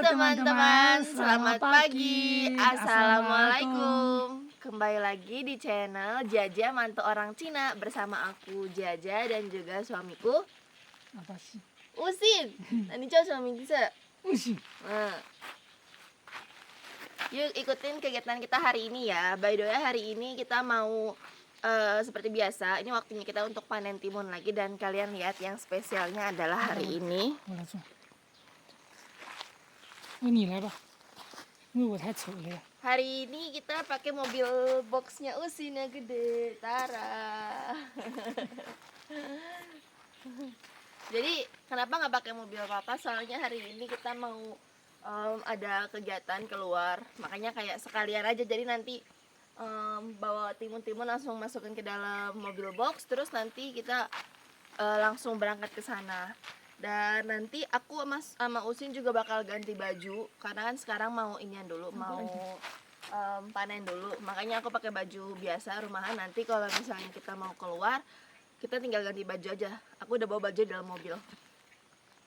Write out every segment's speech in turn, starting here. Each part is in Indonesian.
teman-teman, selamat pagi. Assalamualaikum. Kembali lagi di channel Jaja Mantu Orang Cina bersama aku Jaja dan juga suamiku Apa sih? Usin. Ini coba suami kita. Usi. Nah, yuk ikutin kegiatan kita hari ini ya. By the way, hari ini kita mau seperti biasa, ini waktunya kita untuk panen timun lagi. Dan kalian lihat yang spesialnya adalah hari ini. 我来做。你来吧，因为我太丑了呀。 Hari ini kita pakai mobil boxnya Usin yang gede, Tara. Jadi kenapa nggak pakai mobil papa? Soalnya hari ini kita mau ada kegiatan keluar, makanya kayak sekalian aja. Jadi nanti bawa timun-timun langsung masukin ke dalam mobil box, terus nanti kita langsung berangkat ke sana. Dan nanti aku sama Usin juga bakal ganti baju karena kan sekarang mau inian dulu, mau panen dulu. Makanya aku pakai baju biasa rumahan. Nanti kalau misalnya kita mau keluar, kita tinggal ganti baju aja. Aku udah bawa baju di dalam mobil.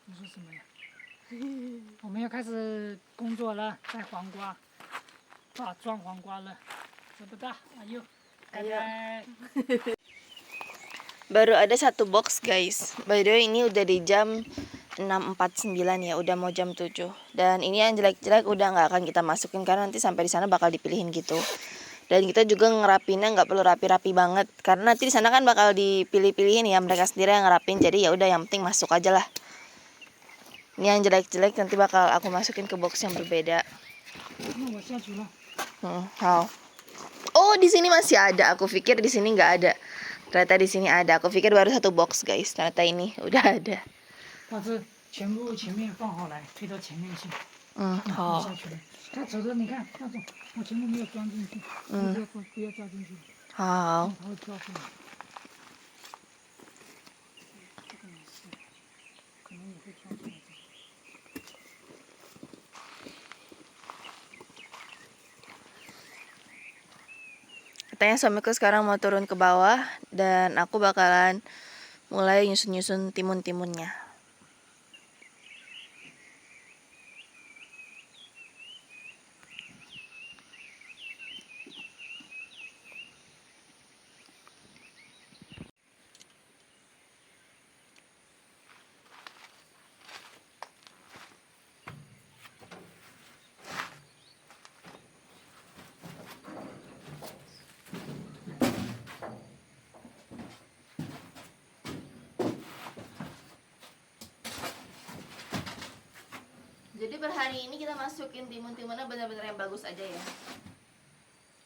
你说什么呀？我们要开始工作了，摘黄瓜，装黄瓜了，知不大？ayo， Ayo. 拜拜。 Baru ada satu box guys. By the way ini udah di jam 6.49 ya, udah mau jam 7. Dan ini yang jelek-jelek udah nggak akan kita masukin karena nanti sampai di sana bakal dipilihin gitu. Dan kita juga ngerapinnya nggak perlu rapi-rapi banget karena nanti di sana kan bakal dipilih-pilihin ya, mereka sendiri yang ngerapin. Jadi ya udah, yang penting masuk aja lah. Ini yang jelek-jelek nanti bakal aku masukin ke box yang berbeda. 那我下去了。 How? Oh, di sini masih ada. Aku pikir di sini nggak ada. Ternyata di sini ada. Aku pikir baru satu box guys. Ternyata ini udah ada. 把这全部前面放好来，推到前面去。好。下去了。它走的，你看那种，我全部没有装进去，不要装进去，好。它会跳出来。这个也是，可能也会跳出来。 Katanya suamiku sekarang mau turun ke bawah dan aku bakalan mulai nyusun-nyusun timun-timunnya. Jadi per hari ini kita masukin timun-timunnya benar-benar yang bagus aja ya.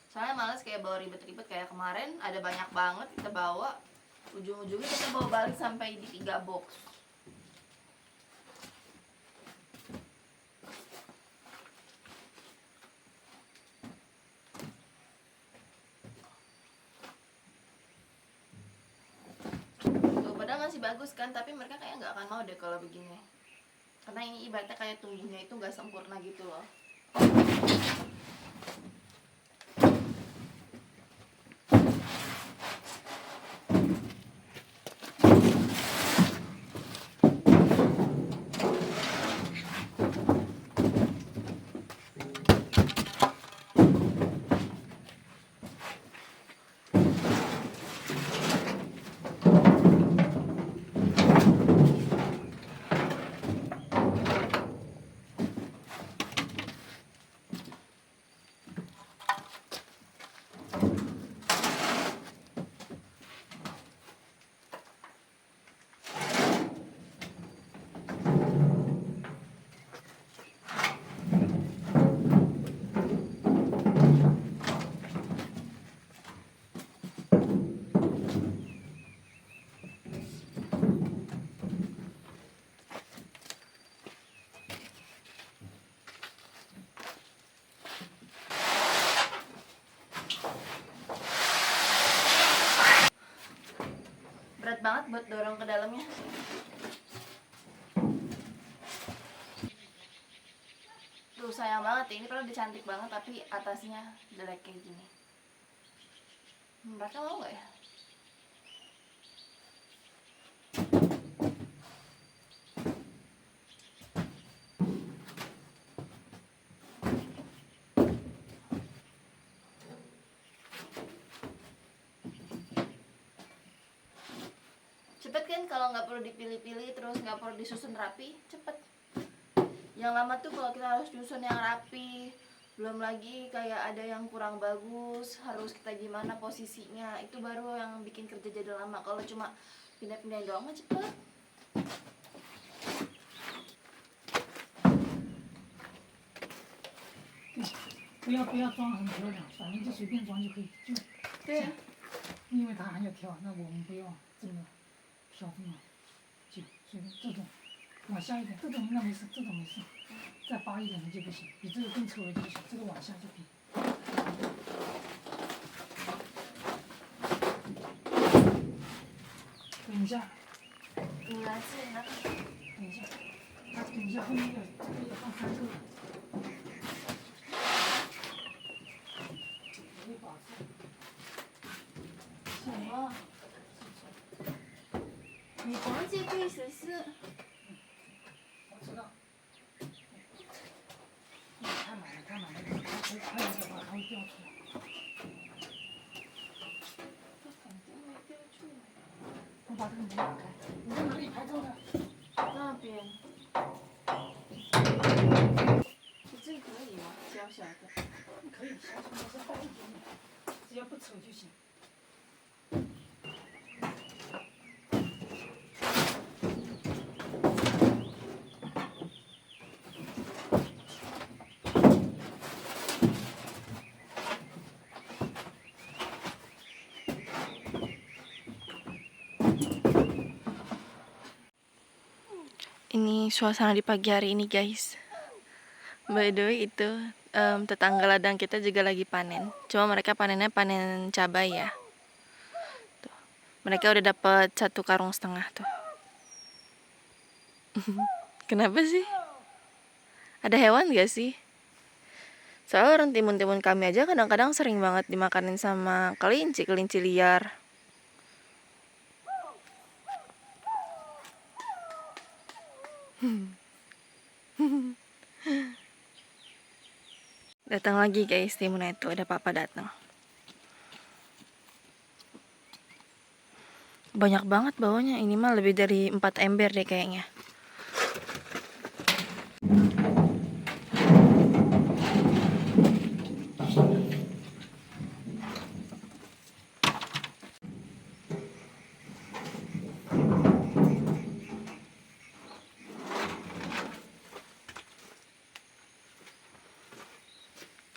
Soalnya males kayak bawa ribet-ribet kayak kemarin, ada banyak banget kita bawa. Ujung-ujungnya kita bawa balik sampai di 3 box. Tuh, padahal masih bagus kan, tapi mereka kayak nggak akan mau deh kalau begini. Karena ini ibaratnya kayak tumbuhnya itu nggak sempurna gitu loh. Berat banget buat dorong ke dalamnya. Tuh sayang banget, ini padahal udah cantik banget tapi atasnya jelek kayak gini. Mereka mau nggak ya? cepet kan kalau nggak perlu dipilih-pilih, terus nggak perlu disusun rapi, cepet. Yang lama tuh kalau kita harus susun yang rapi, belum lagi kayak ada yang kurang bagus, harus kita gimana posisinya, itu baru yang bikin kerja jadi lama. Kalau cuma pindah-pindah doang mah cepet. 不要装很漂亮，反正就随便装就可以，就对呀、因为它还要挑，那我们不要这么挑这么紧，随便这种往下一点，这种应该没事，这种没事，再扒一点的就不行，比这个更丑的就不行，这个往下就可以。等一下，你来自己拿。等一下，它等一下后面要放3个。什么？你黄金可以试试。我知道。太满了，太满了，它有的话它会掉出来。我把这个门打开。你在哪里拍照的？那边。这可以吗？小小的。可以，小小的是大一点点，只要不丑就行。Ini suasana di pagi hari ini guys. By the way itu tetangga ladang kita juga lagi panen. Cuma mereka panennya panen cabai ya. Tuh. Mereka udah dapat 1,5 karung tuh. Kenapa sih? Ada hewan gak sih? Soalnya orang timun-timun kami aja kadang-kadang sering banget dimakanin sama kelinci liar. Datang lagi guys, timunnya itu ada papa datang. Banyak banget baunya, ini mah lebih dari 4 ember deh kayaknya.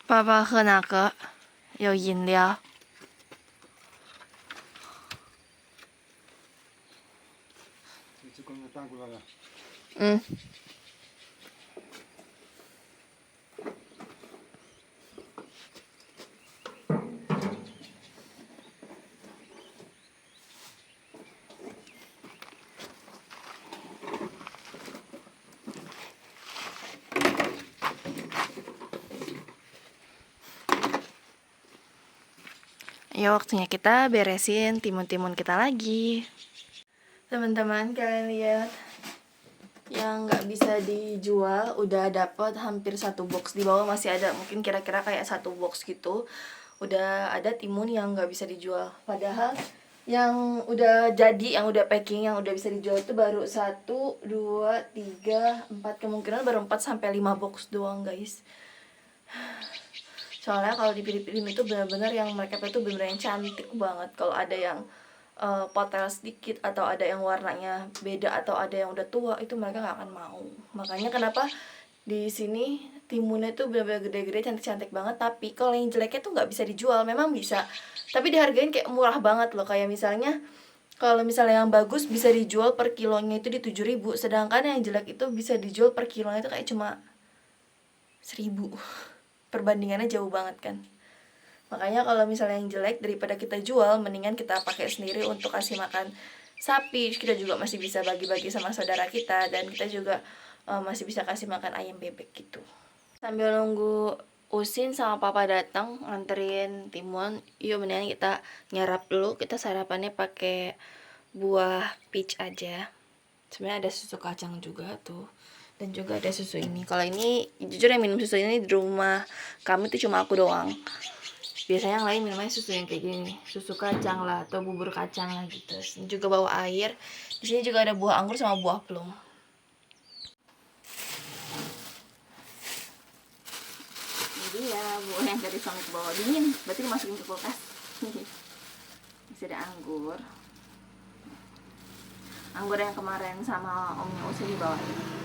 Papa 喝哪个？有饮料。这刚才搬过来了。嗯。Ya waktunya kita beresin timun-timun kita lagi. Teman-teman kalian lihat, yang nggak bisa dijual udah dapat hampir 1 box. Di bawah masih ada mungkin kira-kira kayak 1 box gitu. Udah ada timun yang nggak bisa dijual. Padahal yang udah jadi, yang udah packing, yang udah bisa dijual itu baru 1, 2, 3, 4, kemungkinan baru 4 sampai 5 box doang guys. Soalnya kalau di film-film itu benar-benar yang mereka itu benar-benar yang cantik banget. Kalau ada yang potel sedikit atau ada yang warnanya beda atau ada yang udah tua, itu mereka nggak akan mau. Makanya kenapa di sini timunnya tuh benar-benar gede-gede, cantik-cantik banget. Tapi kalau yang jeleknya tuh nggak bisa dijual. Memang bisa, tapi dihargain kayak murah banget loh. Kayak misalnya kalau misalnya yang bagus bisa dijual per kilonya itu di 7.000, sedangkan yang jelek itu bisa dijual per kilonya itu kayak cuma 1.000. Perbandingannya jauh banget kan. Makanya kalau misalnya yang jelek, daripada kita jual, mendingan kita pakai sendiri untuk kasih makan sapi. Kita juga masih bisa bagi-bagi sama saudara kita, dan kita juga masih bisa kasih makan ayam bebek gitu. Sambil nunggu Usin sama papa datang nganterin timun, yuk mendingan kita nyarap dulu. Kita sarapannya pakai buah peach aja. Sebenarnya ada susu kacang juga tuh, dan juga ada susu ini. Kalau ini jujur yang minum susu ini di rumah kami tuh cuma aku doang. Biasanya yang lain minumnya susu yang kayak gini nih, susu kacang lah atau bubur kacang lah gitu. Ini juga bawa air. Di sini juga ada buah anggur sama buah plum. Jadi ya buah yang dari suami ke bawah dingin, berarti dimasukin ke kulkas. Masih ada anggur. Anggur yang kemarin sama omnya Usi dibawain.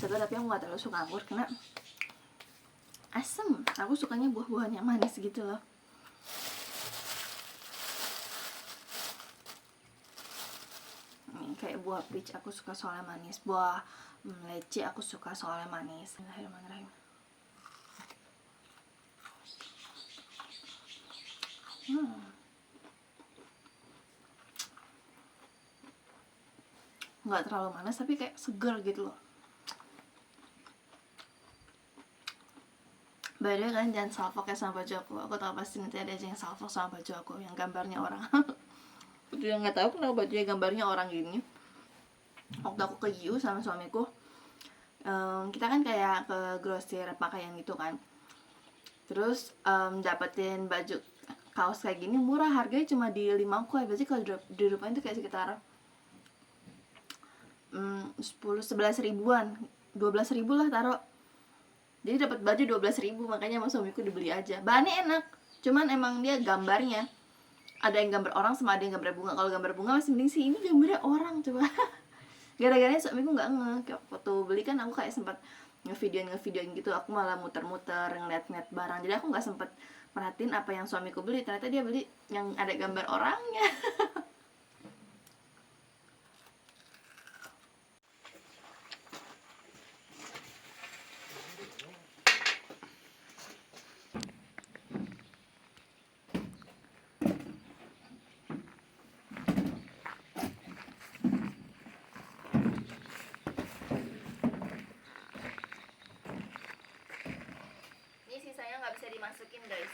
Segar, tapi aku gak terlalu suka anggur karena asam. Aku sukanya buah-buahan yang manis gitu loh. Kayak buah peach aku suka soalnya manis, buah leci aku suka soalnya manis. Bismillahirrahmanirrahim. Nggak terlalu manis tapi kayak segar gitu loh. By the way, kalian jangan salfok ya sama baju aku. Aku tahu pasti nanti ada aja yang salfok sama baju aku yang gambarnya orang. Aku juga nggak tahu kenapa bajunya gambarnya orang gini. Waktu aku ke Yiwu sama suamiku, kita kan kayak ke grosir pakaian gitu kan. Terus dapetin baju kaos kayak gini murah, harganya cuma di 5 kue. Berarti kalau di Eropa itu kayak sekitar 10-11 ribuan, 12 ribu lah taruh. Jadi dapat baju 12 ribu, makanya sama suamiku dibeli aja. Bahannya enak, cuman emang dia gambarnya ada yang gambar orang sama ada yang gambar bunga. Kalau gambar bunga masih mending sih, ini gambarnya orang coba. Gara-garanya suamiku nggak kayak waktu beli kan aku kayak sempat ngevideoin gitu. Aku malah muter-muter ngeliat-ngeliat barang, jadi aku nggak sempet perhatiin apa yang suamiku beli. Ternyata dia beli yang ada gambar orangnya. Sisanya nggak bisa dimasukin guys,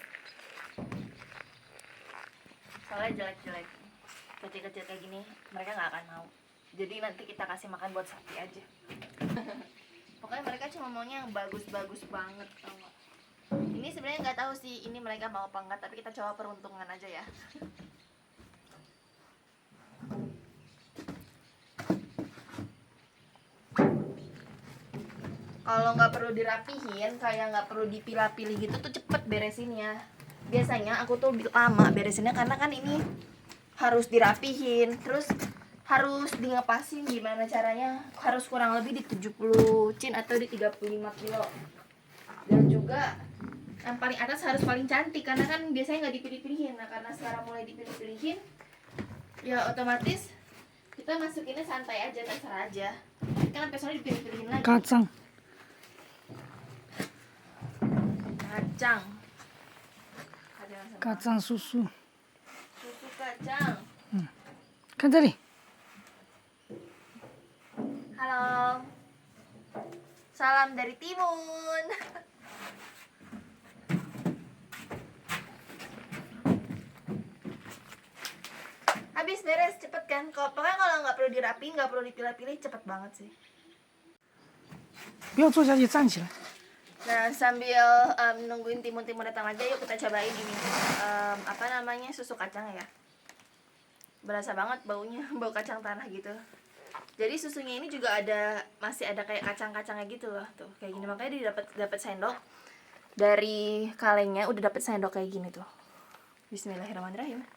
soalnya jelek-jelek kecil-kecil kayak gini mereka nggak akan mau. Jadi nanti kita kasih makan buat sapi aja. Pokoknya mereka cuma maunya yang bagus-bagus banget, tau gak? Ini sebenarnya nggak tahu sih ini mereka mau apa enggak, tapi kita coba peruntungan aja ya. Kalau nggak perlu dirapihin, kayak nggak perlu dipilah-pilih gitu tuh cepet beresinnya. Biasanya aku tuh lama beresinnya karena kan ini harus dirapihin, terus harus di ngepasin. Gimana caranya? Harus kurang lebih di 70 cin atau di 35 kilo. Dan juga yang paling atas harus paling cantik, karena kan biasanya nggak dipilih-pilihin. Nah karena sekarang mulai dipilih-pilihin, ya otomatis kita masukinnya santai aja, terserah aja. Kan sampai soalnya dipilih-pilihin lagi. Kacang. Kacang susu. Susu kacang. Kan tadi. Halo. Salam dari Timun. Habis beres cepet kan? Pokoknya kalau nggak perlu dirapiin, nggak perlu dipilah-pilih, cepet banget sih. 不要坐下去，站起来。 Nah sambil nungguin timun-timun datang aja, yuk kita cobain ini apa namanya, susu kacang ya. Berasa banget baunya, bau kacang tanah gitu. Jadi susunya ini juga masih ada kayak kacang-kacangnya gitu loh tuh, kayak gini. Makanya dia dapat sendok dari kalengnya, udah dapat sendok kayak gini tuh. Bismillahirrahmanirrahim.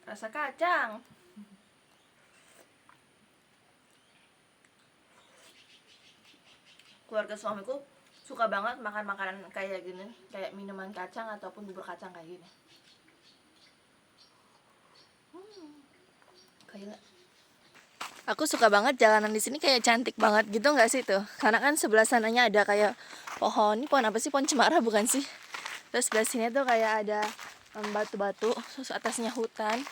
Rasa kacang. Keluarga suamiku suka banget makan makanan kayak gini, kayak minuman kacang ataupun bubur kacang kayak gini. Kayak aku suka banget jalanan di sini, kayak cantik banget gitu nggak sih tuh? Karena kan sebelah sananya ada kayak pohon, ini pohon apa sih? Pohon cemara bukan sih? Terus sebelah sini tuh kayak ada batu-batu, terus atasnya hutan.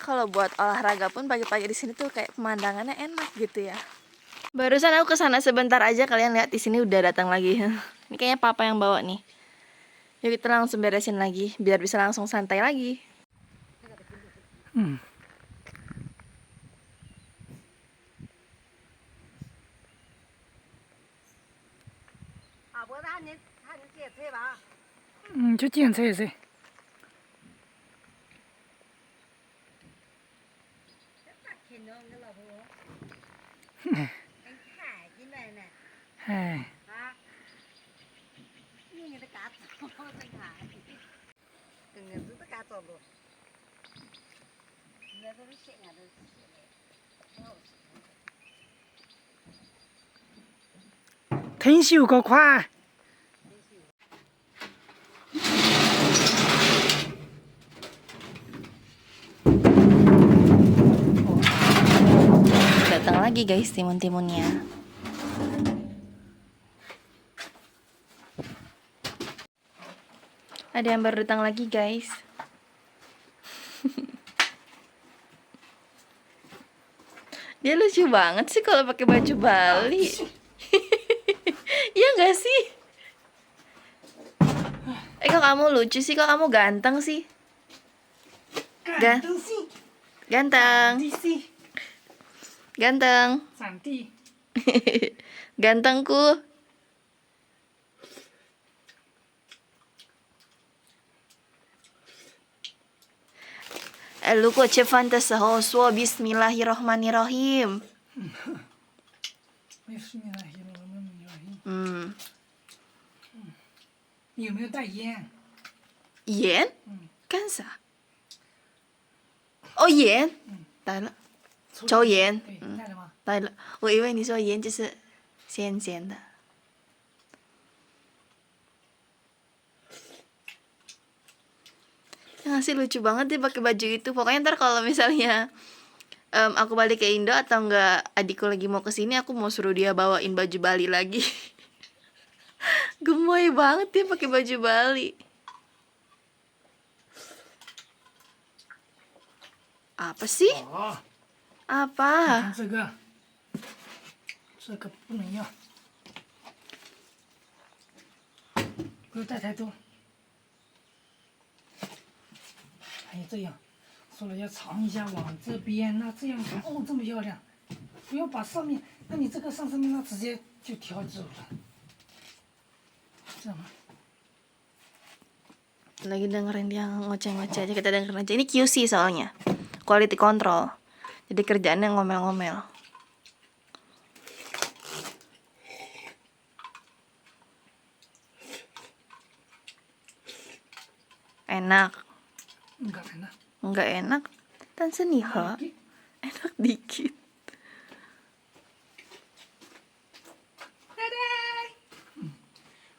Kalau buat olahraga pun pagi-pagi di sini tuh kayak pemandangannya enak gitu ya. Barusan aku kesana sebentar aja, kalian lihat di sini udah datang lagi. Ini kayaknya papa yang bawa nih. Yuk kita langsung beresin lagi biar bisa langsung santai lagi.就检测一下。哎，挺手个快。Datang lagi guys timun-timunnya. Ada yang baru datang lagi guys. Dia lucu banget sih kalau pakai baju Bali. Iya nggak sih? Kok kamu lucu sih? Kok kamu ganteng sih? Ganteng sih. Ganteng. sih. Ganteng. Cantik. Gantengku. Eh, 如果吃饭的时候说 Bismillahirrohmanirrohim。 嗯，你有没有带烟？盐？干啥？哦，盐。带了，抽烟。对，带了吗？带了。我以为你说盐就是咸咸的。Ngasih lucu banget dia pakai baju itu. Pokoknya ntar kalau misalnya aku balik ke Indo atau enggak adikku lagi mau kesini, aku mau suruh dia bawain baju Bali lagi. Gemoy banget dia pakai baju Bali. Apa sih? 哦， Apa? 看这个不能要，不要带太多。哎，这样，说了要藏一下往这边，那这样看哦，这么漂亮。不要把上面，那你这个上面那直接就挑走了，这样吗？ Lagi dengerin dia ngoceh-ngoceh aja, kita dengerin aja. Ini QC soalnya, quality control. Jadi kerjaannya ngomel-ngomel. Enak. Enggak enak. Enggak enak. Tan seniha. Enak dikit.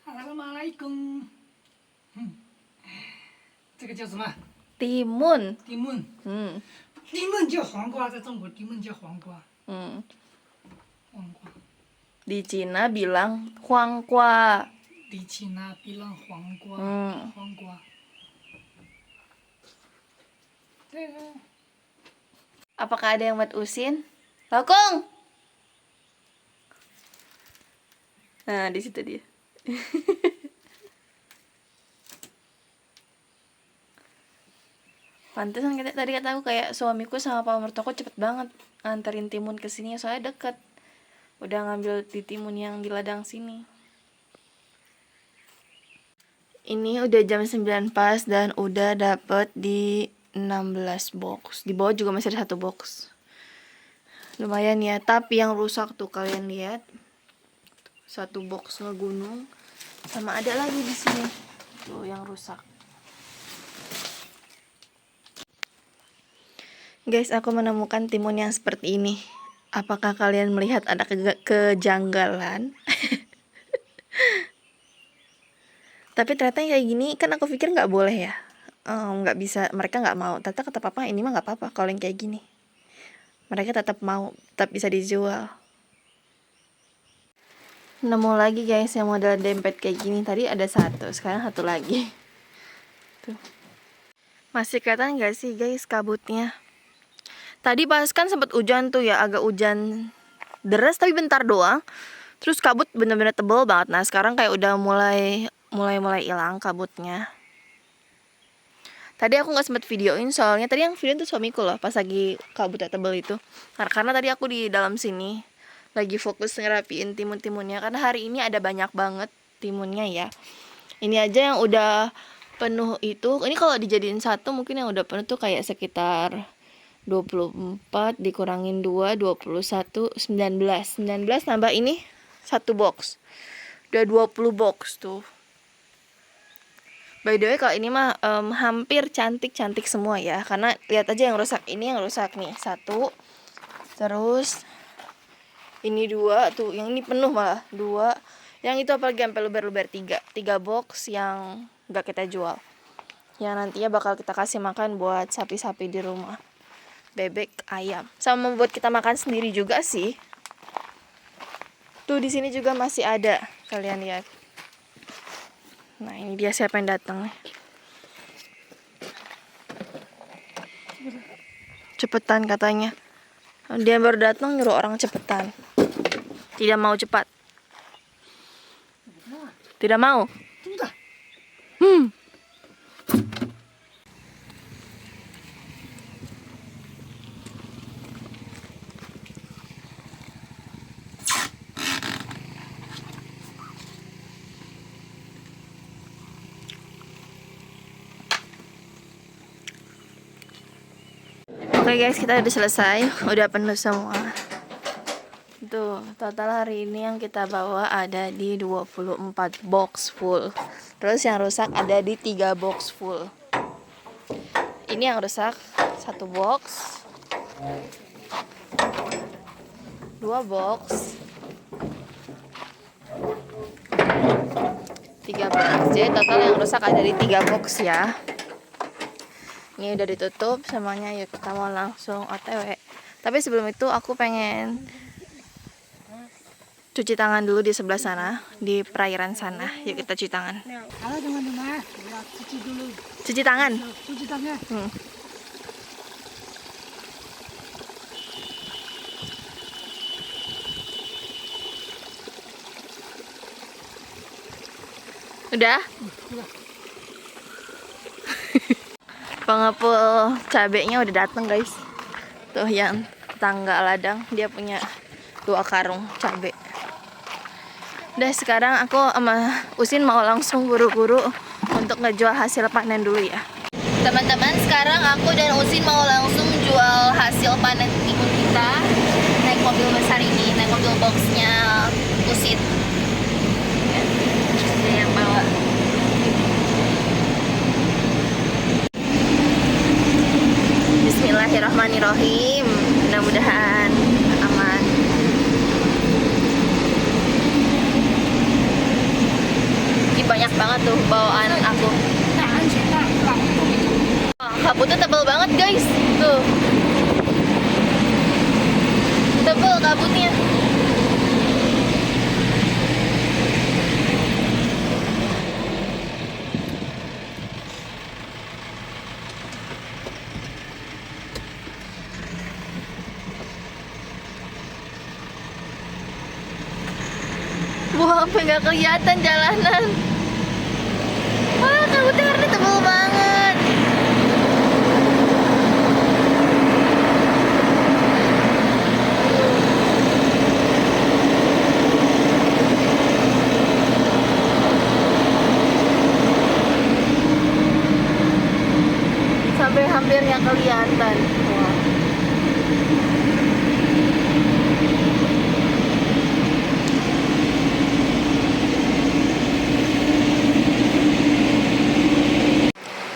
Assalamualaikum. 这个叫什么？ Timun. 地焖。 地焖叫黄瓜，在中国地焖叫黄瓜。黄瓜。 Di Cina bilang huangkwa. Di Cina bilang 黄瓜。黄瓜。 Apakah ada yang buat usin? Lokong. Nah, di situ dia. Pantesan tadi kata aku kayak suamiku sama pak mertuaku cepet banget anterin timun ke sini soalnya deket. Udah ngambil di timun yang di ladang sini. Ini udah jam 9 pas dan udah dapet di 16 box. Di bawah juga masih ada 1 box. Lumayan ya, tapi yang rusak tuh kalian lihat. 1 box ngegunung sama ada lagi di sini. Tuh yang rusak. Guys, aku menemukan timun yang seperti ini. Apakah kalian melihat ada kejanggalan? Tapi ternyata kayak gini kan aku pikir nggak boleh ya. Nggak bisa, mereka nggak mau. Ternyata kata papa ini mah nggak apa-apa kalau yang kayak gini. Mereka tetap mau, tetap bisa dijual. Nemu lagi guys yang model dempet kayak gini. Tadi ada 1, sekarang 1 lagi. Tuh. Masih kelihatan nggak sih guys kabutnya? Tadi pas kan sempat hujan tuh ya, agak hujan deras tapi bentar doang. Terus kabut bener-bener tebel banget. Nah sekarang kayak udah mulai mulai hilang kabutnya. Tadi aku nggak sempet videoin soalnya tadi yang video tuh suamiku loh pas lagi kabutnya tebel itu. Karena tadi aku di dalam sini lagi fokus ngerapiin timun-timunnya karena hari ini ada banyak banget timunnya ya. Ini aja yang udah penuh itu. Ini kalau dijadiin satu mungkin yang udah penuh tuh kayak sekitar 24 dikurangin 2, 21, 19. 19 tambah ini satu box. Udah 20 box tuh. By the way kalau ini mah hampir cantik-cantik semua ya. Karena lihat aja yang rusak. Ini yang rusak nih. 1. Terus ini 2 tuh. Yang ini penuh malah 2. Yang itu apalagi sampai luber-luber 3. 3 box yang gak kita jual. Yang nantinya bakal kita kasih makan buat sapi-sapi di rumah. Bebek, ayam. Sama buat kita makan sendiri juga sih. Tuh di sini juga masih ada. Kalian lihat. Nah ini dia siapa yang datang nih. Cepetan katanya. Dia baru datang nyuruh orang cepetan. Tidak mau cepat. Tidak mau. Oke guys, kita udah selesai, udah penuh semua. Tuh, total hari ini yang kita bawa ada di 24 box full. Terus yang rusak ada di 3 box full. Ini yang rusak 1 box, 2 box, 3 box. Jadi total yang rusak ada di 3 box ya. Ini udah ditutup semuanya, yuk kita mau langsung OTW. Tapi sebelum itu aku pengen cuci tangan dulu di sebelah sana, di perairan sana. Yuk kita cuci tangan. Halo teman-teman, ya, cuci dulu. Cuci tangan. Cuci tangan. Udah? Pengepul cabenya udah datang guys. Tuh yang tetangga ladang, dia punya 2 karung cabe. Udah sekarang aku sama Usin mau langsung buru-buru untuk ngejual hasil panen dulu ya. Teman-teman, sekarang aku dan Usin mau langsung jual hasil panen timun kita. Naik mobil besar ini, naik mobil boxnya Usin. Dia yang bawa. Bismillahirrahmanirrahim. Mudah-mudahan aman. Ini banyak banget tuh bawaan aku. Kabutnya tebal banget guys. Tuh. Tebal kabutnya. Wah, sampai nggak kelihatan jalanan. Wah, kabutnya karena tebal banget. Sampai hampir nggak kelihatan. Wah.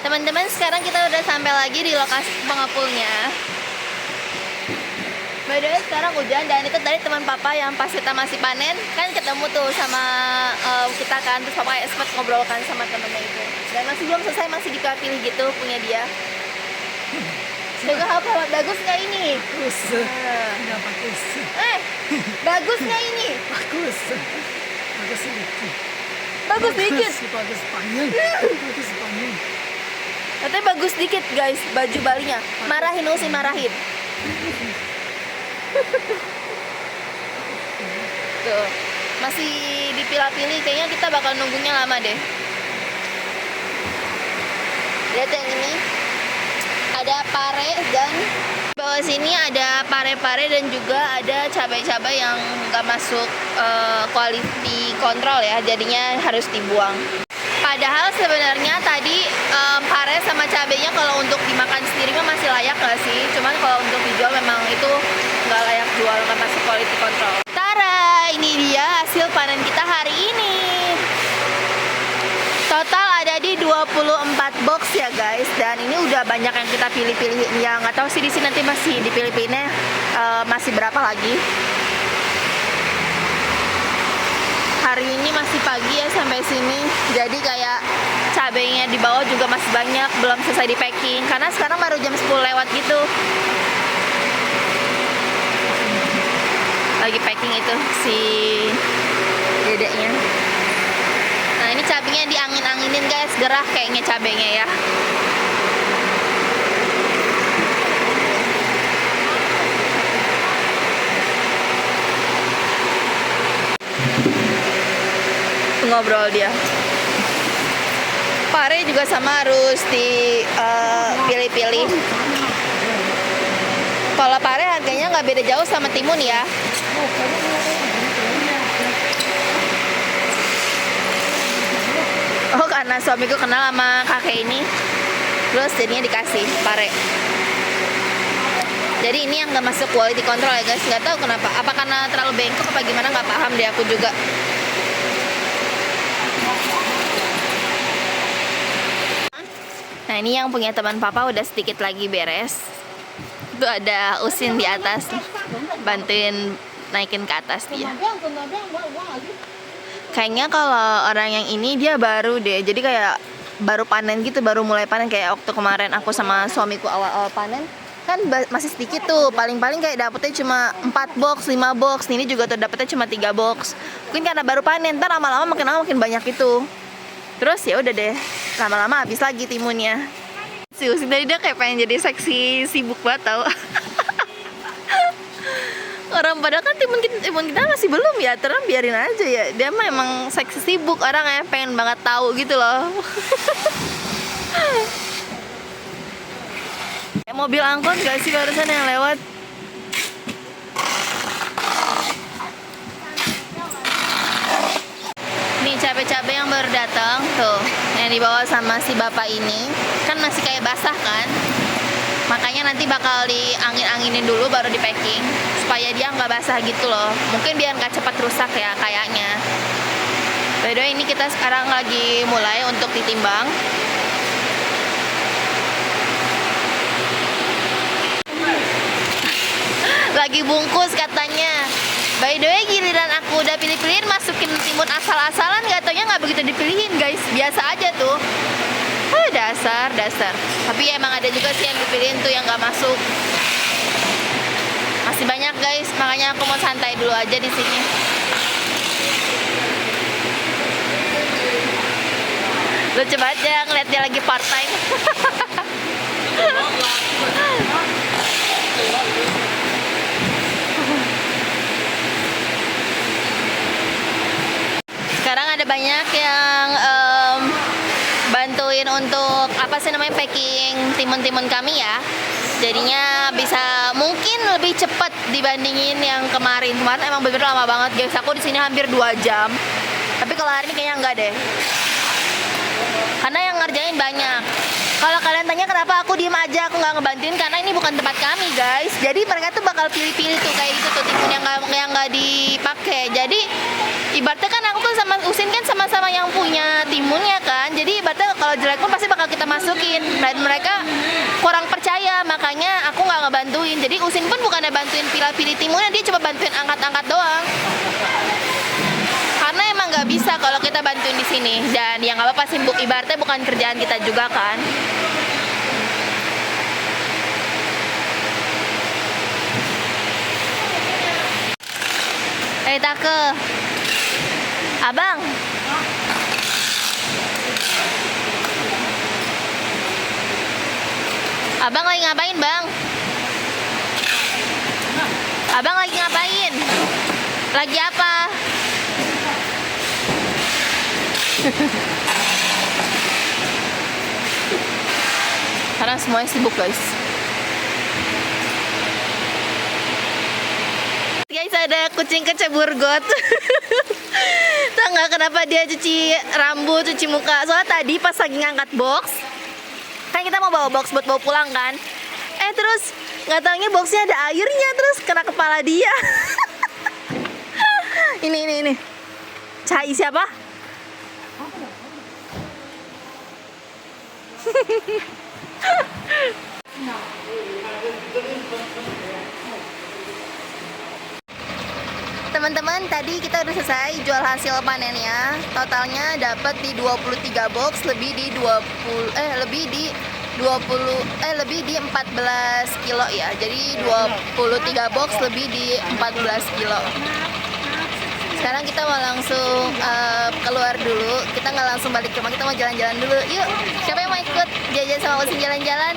Teman-teman, sekarang kita udah sampai lagi di lokasi pengepulnya. By the way, sekarang hujan dan itu tadi teman papa yang pas kita masih panen kan ketemu tuh sama kita kan, terus papa kayak sempat ngobrolkan sama temennya itu. Dan masih belum selesai, masih dikapil gitu punya dia. Juga apa? Bagus nggak ini? Bagus. Nggak bagus. Bagus nggak ini? Bagus. Bagus sedikit. Bagus dikit. Bagus panjang. Bagus panjang. Katanya bagus dikit guys, baju balinya. Marahin Usin, marahin. Tuh, masih dipilah-pilih, kayaknya kita bakal nunggunya lama deh. Lihat yang ini, ada pare dan bawah sini ada pare-pare dan juga ada cabai-cabai yang nggak masuk quality control ya, jadinya harus dibuang. Padahal sebenarnya tadi pare sama cabenya kalau untuk dimakan sendiri mah masih layak nggak sih? Cuman kalau untuk dijual memang itu nggak layak jual, nggak masuk quality control. Tara, ini dia hasil panen kita hari ini. Total ada di 24 box ya guys, dan ini udah banyak yang kita pilih-pilih. Ya nggak tahu sih di sini nanti masih dipilih-pilihnya masih berapa lagi. Hari ini masih pagi ya sampai sini, jadi kayak cabenya di bawah juga masih banyak, belum selesai di packing karena sekarang baru jam 10 lewat gitu. Lagi packing itu si dedeknya. Nah ini cabenya diangin-anginin guys, gerah kayaknya cabenya ya. Ngobrol dia. Pare juga sama harus dipilih-pilih. Kalau pare harganya nggak beda jauh sama timun ya. Oh karena suamiku kenal sama kakek ini, terus jadinya dikasih pare. Jadi ini yang nggak masuk quality control ya guys. Nggak tahu kenapa. Apa karena terlalu bengkok apa gimana, nggak paham deh aku juga. Nah ini yang punya teman papa udah sedikit lagi beres. Itu ada Usin di atas, bantuin naikin ke atas dia. Kayaknya kalau orang yang ini dia baru deh, jadi kayak baru panen gitu, baru mulai panen. Kayak waktu kemarin aku sama suamiku awal-awal panen kan masih sedikit tuh, paling-paling kayak dapetnya cuma 4 box, 5 box. Ini juga tuh dapetnya cuma 3 box. Mungkin karena baru panen, ntar lama-lama makin lama makin banyak itu. Terus ya udah deh, lama-lama habis lagi timunnya. Si Usin tadi dia kayak pengen jadi seksi sibuk banget tau. Orang padahal kan timun kita masih belum ya, terus biarin aja ya. Dia mah emang seksi sibuk orang ya, pengen banget tahu gitu loh. Mobil angkot gak sih barusan yang lewat? Nih cabai-cabai yang baru datang tuh, yang dibawa sama si bapak ini kan masih kayak basah kan, makanya nanti bakal diangin-anginin dulu baru di packing supaya dia nggak basah gitu loh. Mungkin biar nggak cepat rusak ya kayaknya. By the way ini kita sekarang lagi mulai untuk ditimbang. Lagi bungkus katanya. By the way giliran aku udah pilih-pilihin masukin timun asal-asalan, gak taunya nggak begitu dipilihin guys, biasa aja tuh. Dasar. Tapi emang ada juga sih yang dipilihin tuh yang nggak masuk. Masih banyak guys, makanya aku mau santai dulu aja di sini. Lucu banget ya ngeliat dia lagi part time. Sekarang ada banyak yang bantuin untuk apa sih namanya packing timun-timun kami ya. Jadinya bisa mungkin lebih cepat dibandingin yang kemarin. Kemarin emang bener-bener lama banget guys. Aku di sini hampir 2 jam. Tapi kalau hari ini kayaknya enggak deh. Karena yang ngerjain banyak. Kalau kalian tanya kenapa aku diem aja, aku nggak ngebantuin, karena ini bukan tempat kami guys. Jadi mereka tuh bakal pilih-pilih tuh kayak gitu tuh timun yang nggak dipakai. Jadi ibaratnya kan aku tuh sama Usin kan sama-sama yang punya timunnya kan. Jadi ibaratnya kalau jelek pun pasti bakal kita masukin. Dan mereka kurang percaya, makanya aku nggak ngebantuin. Jadi Usin pun bukannya bantuin pilih-pilih timunnya, dia cuma bantuin angkat-angkat doang. Karena emang nggak bisa kalau kita bantuin di sini. Dan ya nggak apa-apa sih, ibaratnya bukan kerjaan kita juga kan. Take, abang. Abang lagi ngapain bang? Abang lagi ngapain? Lagi apa? Karena semuanya sibuk guys. Guys, ada kucing keceburgot. Tahu nggak kenapa dia cuci rambut, cuci muka? Soalnya tadi pas lagi ngangkat box, kan kita mau bawa box buat bawa pulang kan. Terus nggak taunya boxnya ada airnya, terus kena kepala dia. Ini. Cai siapa? Teman-teman, tadi kita udah selesai jual hasil panennya. Totalnya dapat di 23 box, lebih di 14 kilo ya. Jadi 23 box lebih di 14 kilo. Sekarang kita mau langsung keluar dulu. Kita nggak langsung balik ke rumah, kita mau jalan-jalan dulu. Yuk, siapa yang mau ikut jajan sama Usin jalan-jalan?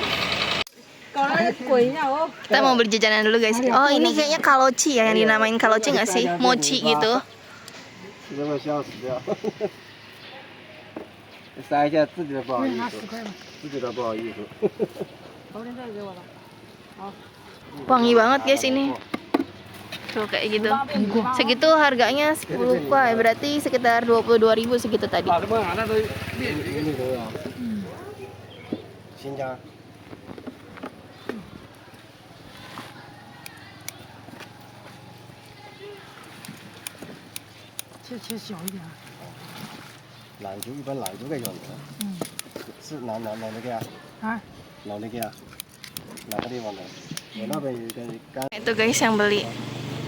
Kita mau beli jajanan dulu guys. Oh, ini kayaknya kaloci ya, yang dinamain kaloci nggak sih? Mochi gitu. 吃的笑死掉。撒一下自己的不好意思，自己的不好意思。 Wangi banget guys ini. Tuh kayak gitu. Segitu harganya 10 kuai, berarti sekitar 22.000 segitu tadi. 那个呀，新疆。 切小一点。奶猪一般奶猪给用的。是哪那个呀？啊？哪那个呀？哪个地方的？我那边有一个干。 Itu guys yang beli.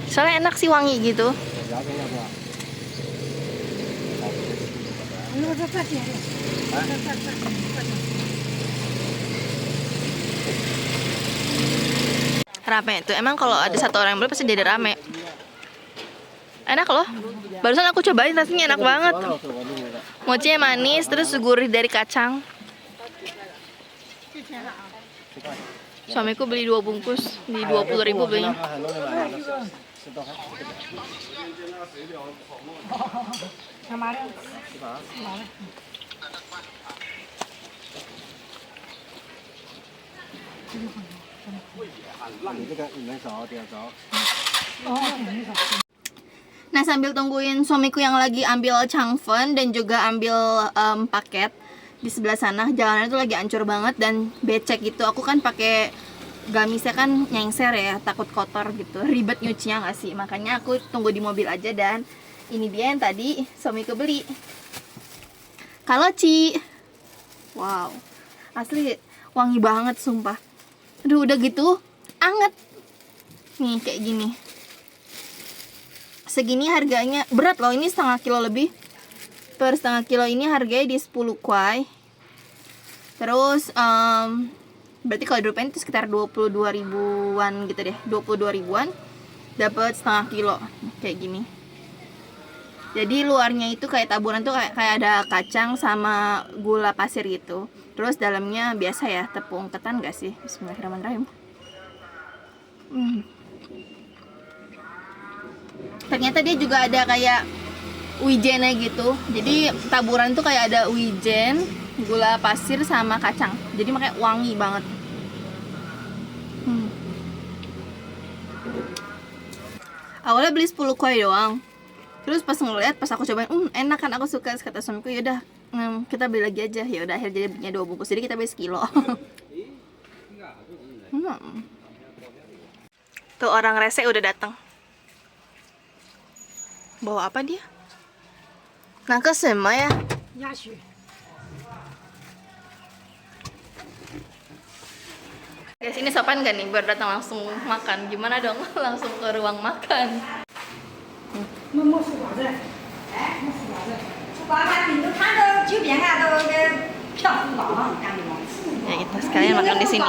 Soalnya enak sih, wangi gitu. 牙根要不要？再点点。再点。 Rame itu. Emang kalau ada satu orang yang beli pasti jadi rame. Enak loh. Barusan aku cobain, rasanya enak banget. Mochinya manis, terus gurih dari kacang. Suamiku beli 2 bungkus di 20.000 belinya. Nah, sambil tungguin suamiku yang lagi ambil changfen dan juga ambil paket di sebelah sana, jalannya tuh lagi ancur banget dan becek gitu. Aku kan pakai gamisnya kan nyengser ya, takut kotor gitu, ribet nyucinya nggak sih. Makanya aku tunggu di mobil aja, dan ini dia yang tadi suamiku beli. Kaloci. Wow, asli wangi banget sumpah. Aduh, udah gitu anget. Nih kayak gini. Segini harganya, berat loh, ini setengah kilo lebih. Per setengah kilo ini harganya di 10 kuai. Terus berarti kalau dirupiahin itu sekitar 22 ribuan gitu deh, 22 ribuan dapat setengah kilo kayak gini. Jadi luarnya itu kayak taburan tuh kayak ada kacang sama gula pasir gitu. Terus dalamnya biasa ya, tepung ketan gak sih? Bismillahirrahmanirrahim. Ternyata dia juga ada kayak wijennya gitu. Jadi taburan tuh kayak ada wijen, gula pasir sama kacang. Jadi makanya wangi banget. Awalnya beli 10 kuai doang. Terus pas ngeliat, pas aku cobain, enak kan, aku suka. Kata suamiku, yaudah kita beli lagi aja. Ya udah, akhirnya jadi belinya 2 bungkus. Jadi kita beli sekilo. Tuh orang rese udah datang. Bawa apa dia? Nangka semua ya? Guys, ini sopan gak nih biar datang langsung makan? Gimana dong? Langsung ke ruang makan. Ya kita sekalian makan di sini.